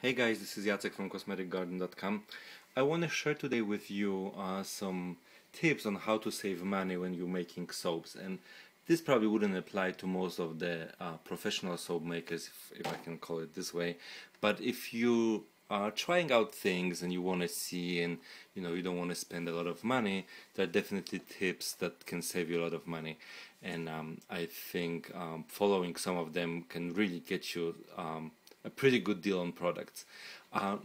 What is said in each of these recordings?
Hey guys, this is Jacek from cosmeticgarden.com. I want to share today with you some tips on how to save money when you're making soaps, and this probably wouldn't apply to most of the professional soap makers, if I can call it this way. But if you are trying out things and you want to see, and you don't want to spend a lot of money, there are definitely tips that can save you a lot of money. And I think following some of them can really get you a pretty good deal on products. Not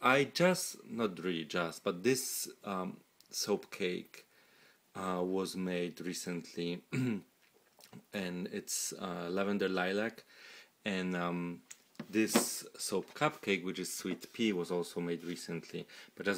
really just, but this soap cake was made recently, and it's lavender lilac, and this soap cupcake, which is sweet pea, was also made recently. But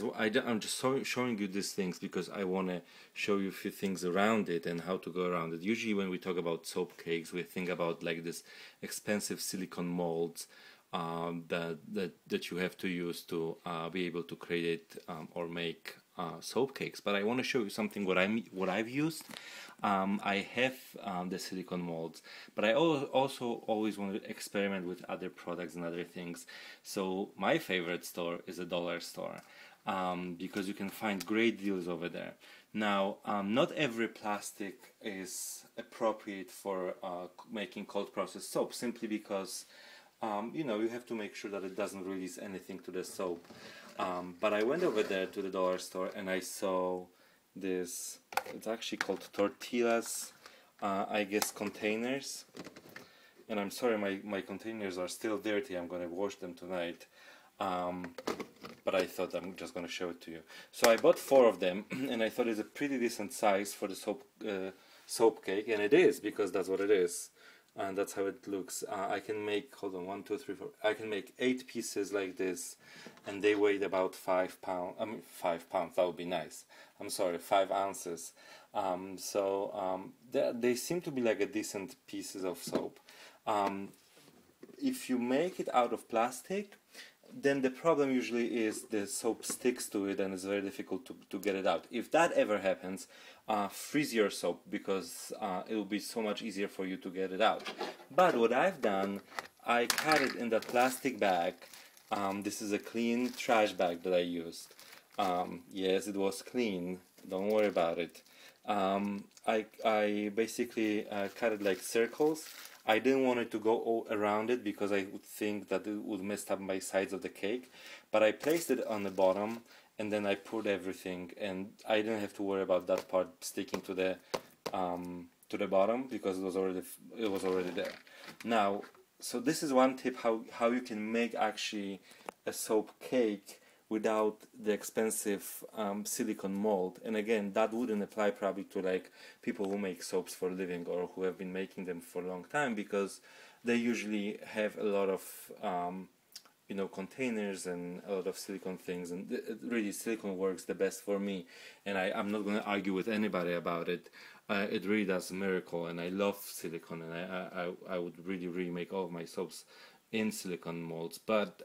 I'm just showing you these things because I want to show you a few things around it and how to go around it. Usually when we talk about soap cakes, we think about like this expensive silicone molds that you have to use to be able to create or make soap cakes. But I want to show you something what I've used. I have the silicone molds, but I also always want to experiment with other products and other things. So my favorite store is a dollar store, because you can find great deals over there. Now, not every plastic is appropriate for making cold processed soap, simply because you have to make sure that it doesn't release anything to the soap. But I went over there to the dollar store and I saw this, it's actually called tortillas, I guess, containers. And I'm sorry, my containers are still dirty. I'm going to wash them tonight. But I thought I'm just going to show it to you. So I bought 4 of them, and I thought it's a pretty decent size for the soap cake, and it is, because that's what it is. And that's how it looks. I can make, hold on, 1, 2, 3, 4. I can make 8 pieces like this, and they weighed about 5 pounds. I mean, 5 pounds. That would be nice. I'm sorry, 5 ounces. They seem to be like a decent pieces of soap. If you make it out of plastic, then the problem usually is the soap sticks to it and it's very difficult to get it out. If that ever happens, freeze your soap, because it will be so much easier for you to get it out. But what I've done, I cut it in that plastic bag. This is a clean trash bag that I used. Yes, it was clean, don't worry about it. I basically cut it like circles. I didn't want it to go all around it because I would think that it would mess up my sides of the cake, but I placed it on the bottom and then I poured everything, and I didn't have to worry about that part sticking to the bottom because it was already there. Now, so this is one tip how you can make actually a soap cake without the expensive silicone mold. And again, that wouldn't apply probably to like people who make soaps for a living or who have been making them for a long time, because they usually have a lot of containers and a lot of silicone things, and really silicone works the best for me, and I'm not going to argue with anybody about it. It really does a miracle, and I love silicone, and I would really make all of my soaps in silicone molds. But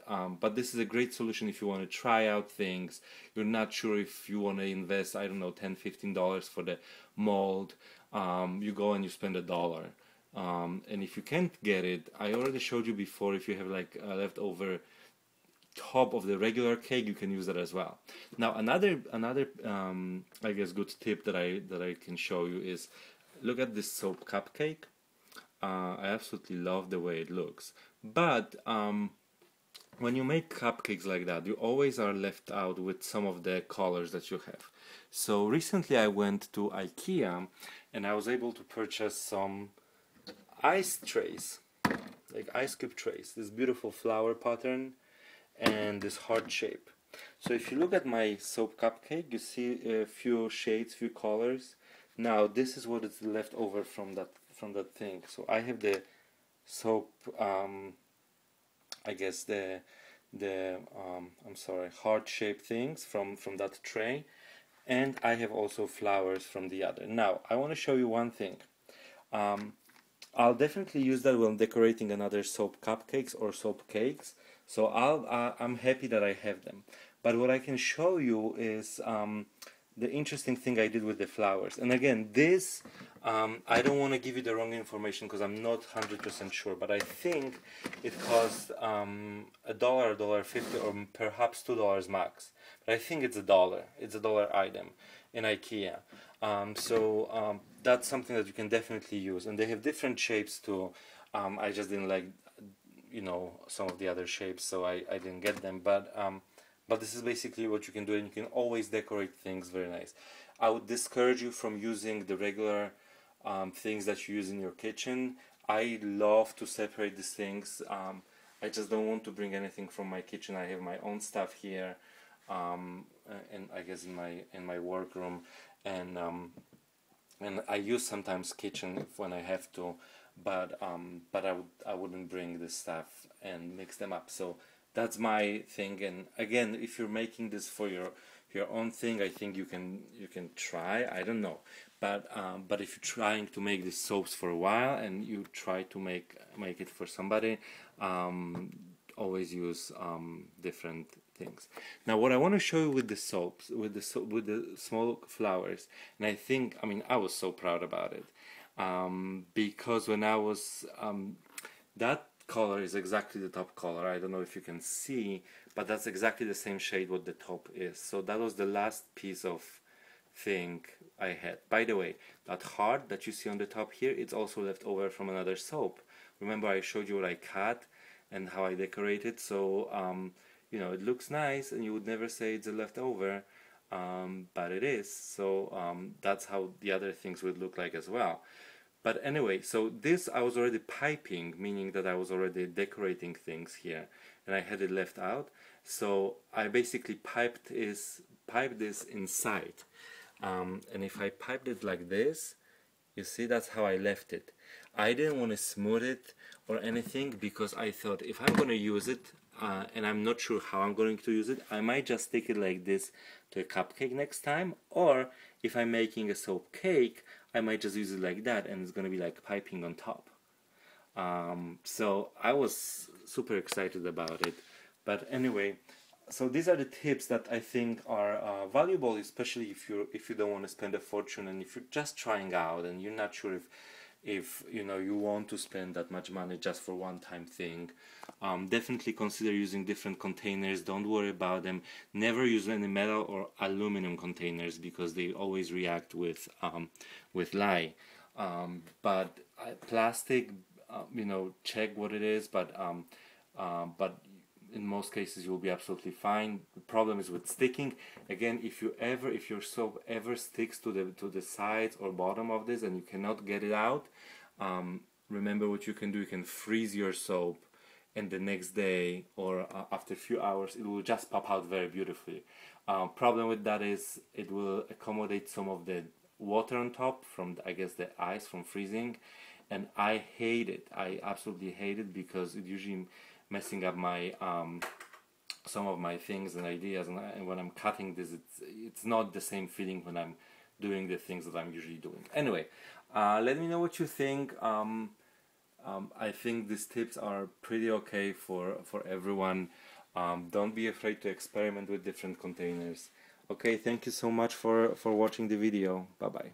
this is a great solution if you want to try out things. You're not sure if you want to invest, I don't know, $10-15 for the mold. You go and you spend $1. And if you can't get it, I already showed you before, if you have like a leftover top of the regular cake, you can use that as well. Now another I guess good tip that I can show you is, look at this soap cupcake. I absolutely love the way it looks, but when you make cupcakes like that, you always are left out with some of the colors that you have. So recently I went to IKEA and I was able to purchase some ice trays, like ice cube trays, this beautiful flower pattern and this heart shape. So if you look at my soap cupcake, you see a few shades, few colors. Now this is what is left over from that thing. So I have the soap, I guess the I'm sorry, heart-shaped things from that tray, and I have also flowers from the other. Now I want to show you one thing. I'll definitely use that when decorating another soap cupcakes or soap cakes. So I'm happy that I have them. But what I can show you is the interesting thing I did with the flowers. And again, this, I don't want to give you the wrong information because I'm not 100% sure, but I think it cost $1, $1.50, or perhaps $2 max. But I think it's $1. It's $1 item in IKEA. That's something that you can definitely use. And they have different shapes too. I just didn't like, you know, some of the other shapes, so I didn't get them. But this is basically what you can do, and you can always decorate things very nice. I would discourage you from using the regular things that you use in your kitchen. I love to separate these things. I just don't want to bring anything from my kitchen. I have my own stuff here, and I guess in my workroom, and I use sometimes kitchen when I have to, but I wouldn't bring this stuff and mix them up. So that's my thing. And again, if you're making this for your own thing, I think you can try. I don't know, but if you're trying to make these soaps for a while and you try to make it for somebody, always use different things. Now, what I want to show you with the soaps, with the small flowers, and I was so proud about it, because when I was that color is exactly the top color. I don't know if you can see, but that's exactly the same shade what the top is. So that was the last piece of thing I had. By the way, that heart that you see on the top here, it's also left over from another soap. Remember I showed you what I cut and how I decorated, so you know, it looks nice and you would never say it's a leftover, but it is. So that's how the other things would look like as well. But anyway, so this I was already piping, meaning that I was already decorating things here, and I had it left out. So I basically piped this inside, and if I piped it like this, you see, that's how I left it. I didn't want to smooth it or anything because I thought if I'm going to use it, and I'm not sure how I'm going to use it, I might just stick it like this to a cupcake next time, or if I'm making a soap cake, I might just use it like that and it's going to be like piping on top. So I was super excited about it. But anyway, so these are the tips that I think are valuable, especially if you don't want to spend a fortune and if you're just trying out and you're not sure if you know you want to spend that much money just for one-time thing. Definitely consider using different containers. Don't worry about them. Never use any metal or aluminum containers because they always react with lye. But plastic, you know, check what it is. But in most cases you'll be absolutely fine. The problem is with sticking. Again, if your soap ever sticks to the sides or bottom of this and you cannot get it out, remember what you can do. You can freeze your soap, and the next day or after a few hours it will just pop out very beautifully. Problem with that is it will accommodate some of the water on top from I guess the ice from freezing, and I hate it. I absolutely hate it because it usually messing up my some of my things and ideas, and when I'm cutting this, it's not the same feeling when I'm doing the things that I'm usually doing. Anyway, let me know what you think. I think these tips are pretty okay for everyone. Don't be afraid to experiment with different containers. Okay, thank you so much for watching the video. Bye bye.